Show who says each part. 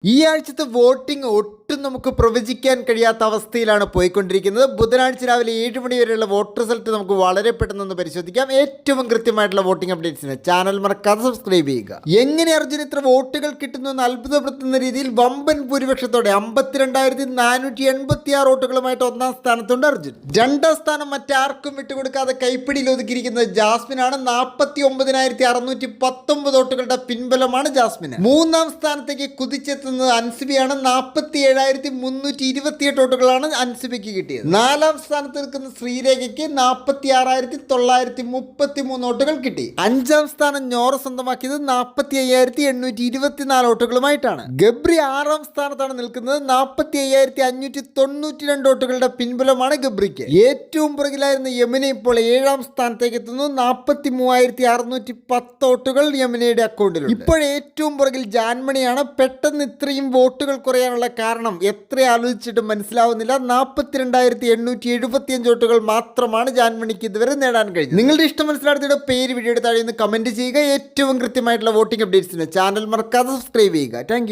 Speaker 1: ഈ ആഴ്ചത്തെ വോട്ടിംഗ് ഒട്ടും നമുക്ക് പ്രവചിക്കാൻ കഴിയാത്ത അവസ്ഥയിലാണ് പോയിക്കൊണ്ടിരിക്കുന്നത്. ബുധനാഴ്ച രാവിലെ 7 മണി വരെയുള്ള വോട്ട് റിസൾട്ട് നമുക്ക് വളരെ പെട്ടെന്ന് പരിശോധിക്കാം. ഏറ്റവും കൃത്യമായിട്ടുള്ള വോട്ടിംഗ് അപ്ഡേറ്റ്സിന് ചാനൽ മറക്കാതെ സബ്സ്ക്രൈബ് ചെയ്യുക. എങ്ങനെ അർജുൻ ഇത്ര വോട്ടുകൾ കിട്ടുന്നു എന്ന് അത്ഭുതപ്പെടുത്തുന്ന രീതിയിൽ വമ്പൻ ഭൂരിപക്ഷത്തോടെ 52,486 വോട്ടുകളുമായിട്ട് ഒന്നാം സ്ഥാനത്തുണ്ട് അർജുൻ. രണ്ടാം സ്ഥാനം മറ്റാർക്കും വിട്ടുകൊടുക്കാതെ കൈപ്പിടിയിൽ ഒതുക്കിയിരിക്കുന്നത് ജാസ്മിനാണ്. 49,619 വോട്ടുകളുടെ പിൻബലമാണ് ജാസ്മിന്. മൂന്നാം സ്ഥാനത്തേക്ക് കുതിച്ചെത്തുന്നത് അൻസിബിയാണ്. 47,328 വോട്ടുകളാണ് അൻസിബിക്ക് കിട്ടിയത്. നാലാം സ്ഥാനത്ത് നിൽക്കുന്ന ശ്രീരേഖയ്ക്ക് 46,933 വോട്ടുകൾ കിട്ടി. അഞ്ചാം സ്ഥാനം ഞോറ സ്വന്തമാക്കിയത് 45,824 വോട്ടുകളുമായിട്ടാണ്. ഗബ്രി ആറാം സ്ഥാനത്താണ് നിൽക്കുന്നത്. 45,592 വോട്ടുകളുടെ പിൻബലമാണ് ഗബ്രിക്ക്. ഏറ്റവും പുറകിലായിരുന്ന യമുന ഇപ്പോൾ 7ാം സ്ഥാനത്തേക്ക് എത്തുന്നു. 43,610 വോട്ടുകൾ യമുനയുടെ അക്കൗണ്ടിലുണ്ട്. ഇപ്പോൾ ഏറ്റവും പുറകിൽ ജാൻമണിയാണ്. പെട്ടെന്ന് ഇത്രയും വോട്ടുകൾ കുറയാനുള്ള കാരണം എത്ര ആലോചിച്ചിട്ടും മനസ്സിലാവുന്നില്ല. 42,875 വോട്ടുകൾ മാത്രമാണ് ജാൻമണിക്ക് ഇതുവരെ നേടാൻ കഴിഞ്ഞത്. നിങ്ങളുടെ ഇഷ്ടം മനസ്സിലാക്കിയുടെ പേര് വീഡിയോയുടെ താഴെ നിന്ന് കമന്റ് ചെയ്യുക. ഏറ്റവും കൃത്യമായിട്ടുള്ള വോട്ടിംഗ് അപ്ഡേറ്റ്സിന് ചാനൽ മറക്കാതെ സബ്സ്ക്രൈബ് ചെയ്യുക. താങ്ക്